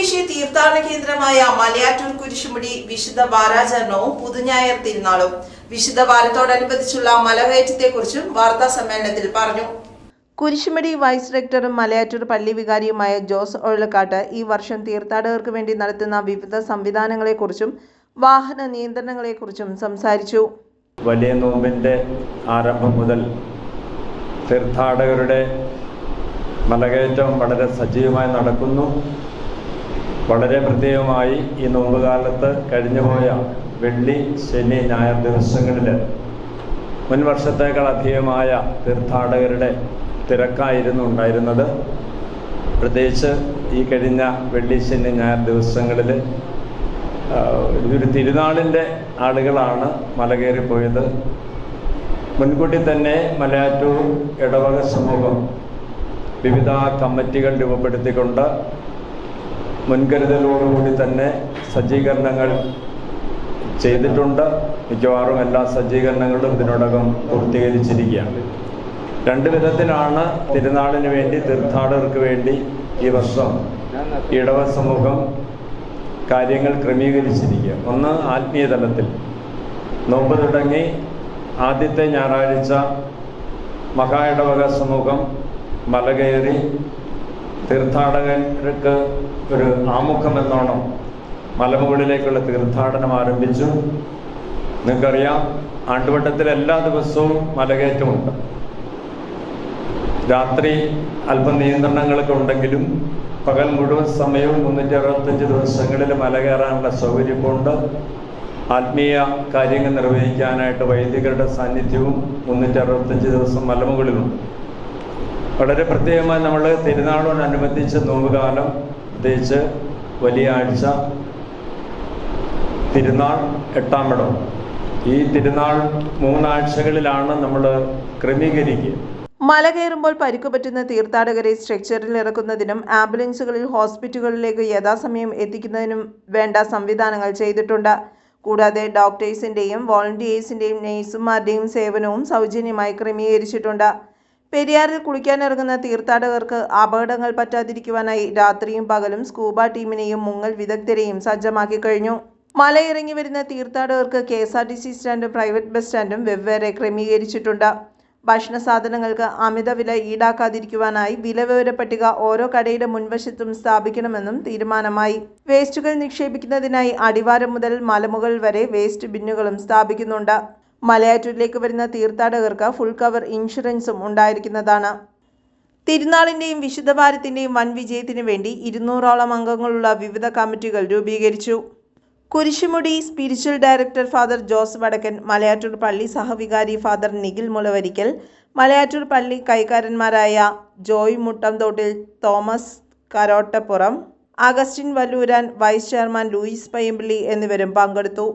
ദേശീയ തീർത്ഥാടന കേന്ദ്രമായ മലയാറ്റൂർ കുരിശുമുടി വിശുദ്ധ വാരാചരണവും പുതുഞായർ തിരുനാളും വിശുദ്ധ വാരത്തോടനുബന്ധിച്ചുള്ള മലകയറ്റത്തെക്കുറിച്ചും വാർത്താ സമ്മേളനത്തിൽ പറഞ്ഞു. കുരിശുമുടി വൈസ് റെക്ടറും മലയാറ്റൂർ പള്ളി വികാരിയുമായ ജോസ് ഒഴലക്കാട്ട് ഈ വർഷം തീർത്ഥാടകർക്ക് വേണ്ടി നടത്തുന്ന വിവിധ സംവിധാനങ്ങളെക്കുറിച്ചും വാഹന നിയന്ത്രണങ്ങളെക്കുറിച്ചും സംസാരിച്ചു. വലിയ നോമ്പിന്റെ ആരംഭം മുതൽ തീർത്ഥാടകരുടെ മലകയറ്റം വളരെ സജീവമായി നടക്കുന്നു. വളരെ പ്രത്യേകമായി ഈ നോമ്പുകാലത്ത് കഴിഞ്ഞുപോയ വെള്ളി, ശനി, ഞായർ ദിവസങ്ങളിൽ മുൻ വർഷത്തേക്കാൾ അധികമായ തീർത്ഥാടകരുടെ തിരക്കായിരുന്നു ഉണ്ടായിരുന്നത്. പ്രത്യേകിച്ച് ഈ കഴിഞ്ഞ വെള്ളി, ശനി, ഞായർ ദിവസങ്ങളിൽ ഒരു തിരുനാളിൻ്റെ ആളുകളാണ് മലകയറിപ്പോയത്. മുൻകൂട്ടി തന്നെ മലയാറ്റൂർ ഇടവക സമൂഹം വിവിധ കമ്മിറ്റികൾ രൂപപ്പെടുത്തിക്കൊണ്ട് മുൻകരുതലോടുകൂടി തന്നെ സജ്ജീകരണങ്ങൾ ചെയ്തിട്ടുണ്ട്. മിക്കവാറും എല്ലാ സജ്ജീകരണങ്ങളും ഇതിനോടകം പൂർത്തീകരിച്ചിരിക്കുകയാണ്. രണ്ട് വിധത്തിലാണ് തിരുനാളിന് വേണ്ടി തീർത്ഥാടകർക്ക് വേണ്ടി ഈ വർഷം ഇടവ സമൂഹം കാര്യങ്ങൾ ക്രമീകരിച്ചിരിക്കുക. ഒന്ന്, ആത്മീയ തലത്തിൽ നോമ്പ് തുടങ്ങി ആദ്യത്തെ ഞായറാഴ്ച മഹാ ഇടവക സമൂഹം മലകയറി തീർത്ഥാടകർക്ക് ഒരു ആമുഖമെന്നോണം മലമുകളിലേക്കുള്ള തീർത്ഥാടനം ആരംഭിച്ചു. നിങ്ങൾക്കറിയാം, ആണ്ടുവട്ടത്തിൽ എല്ലാ ദിവസവും മലകയറ്റമുണ്ട്. രാത്രി അല്പം നിയന്ത്രണങ്ങളൊക്കെ ഉണ്ടെങ്കിലും പകൽ മുഴുവൻ സമയവും 365 ദിവസങ്ങളിൽ മല കയറാനുള്ള സൗകര്യമുണ്ട്. ആത്മീയ കാര്യങ്ങൾ നിർവഹിക്കാനായിട്ട് വൈദികരുടെ സാന്നിധ്യവും 365 ദിവസം മലമുകളിലുണ്ട്. വളരെ പ്രത്യേകമായി നമ്മൾ തിരുനാളോടനുബന്ധിച്ച് നോമ്പുകാലം, പ്രത്യേകിച്ച് വലിയ ആഴ്ച, തിരുനാൾ, എട്ടാം ഇടം, ഈ തിരുനാൾ 3 ആഴ്ചകളിലാണ് നമ്മൾ ക്രമീകരിക്കുക. മല കയറുമ്പോൾ പരിക്കുപറ്റുന്ന തീർത്ഥാടകരെ സ്ട്രെക്ചറിൽ ഇറക്കുന്നതിനും ആംബുലൻസുകളിൽ ഹോസ്പിറ്റലുകളിലേക്ക് യഥാസമയം എത്തിക്കുന്നതിനും വേണ്ട സംവിധാനങ്ങൾ ചെയ്തിട്ടുണ്ട്. കൂടാതെ ഡോക്ടേഴ്സിൻ്റെയും വോളണ്ടിയേഴ്സിൻ്റെയും നേഴ്സുമാരുടെയും സേവനവും സൗജന്യമായി ക്രമീകരിച്ചിട്ടുണ്ട്. പെരിയാറിൽ കുളിക്കാനിറങ്ങുന്ന തീർത്ഥാടകർക്ക് അപകടങ്ങൾ പറ്റാതിരിക്കുവാനായി രാത്രിയും പകലും സ്കൂബ ടീമിനെയും മുങ്ങൽ വിദഗ്ധരെയും സജ്ജമാക്കി കഴിഞ്ഞു. മലയിറങ്ങി വരുന്ന തീർത്ഥാടകർക്ക് KSRTC സ്റ്റാൻഡും പ്രൈവറ്റ് ബസ് സ്റ്റാൻഡും വെവ്വേറെ ക്രമീകരിച്ചിട്ടുണ്ട്. ഭക്ഷണ സാധനങ്ങൾക്ക് അമിത വില ഈടാക്കാതിരിക്കുവാനായി വിലവിവര പട്ടിക ഓരോ കടയുടെ മുൻവശത്തും സ്ഥാപിക്കണമെന്നും തീരുമാനമായി. വേസ്റ്റുകൾ നിക്ഷേപിക്കുന്നതിനായി അടിവാരം മുതൽ മലമുകൾ വരെ വേസ്റ്റ് ബിന്നുകളും സ്ഥാപിക്കുന്നുണ്ട്. മലയാറ്റൂരിലേക്ക് വരുന്ന തീർത്ഥാടകർക്ക് ഫുൾ കവർ ഇൻഷുറൻസും ഉണ്ടായിരിക്കുന്നതാണ്. തിരുനാളിൻ്റെയും വിശുദ്ധ വാരത്തിൻ്റെയും വൻ വിജയത്തിനു വേണ്ടി 200ഓളം അംഗങ്ങളുള്ള വിവിധ കമ്മിറ്റികൾ രൂപീകരിച്ചു. Kurisumudy spiritual director Father Jose Vadakkan, Malayattoor പള്ളി സഹവികാരി ഫാദർ നിഖിൽ മുളവരിക്കൽ, മലയാറ്റൂർ പള്ളി കൈക്കാരന്മാരായ ജോയ് മുട്ടംതോട്ടിൽ, തോമസ് കരോട്ടപ്പുറം, അഗസ്റ്റിൻ വല്ലൂരാൻ, വൈസ് ചെയർമാൻ ലൂയിസ് പയ്യമ്പള്ളി എന്നിവരും പങ്കെടുത്തു.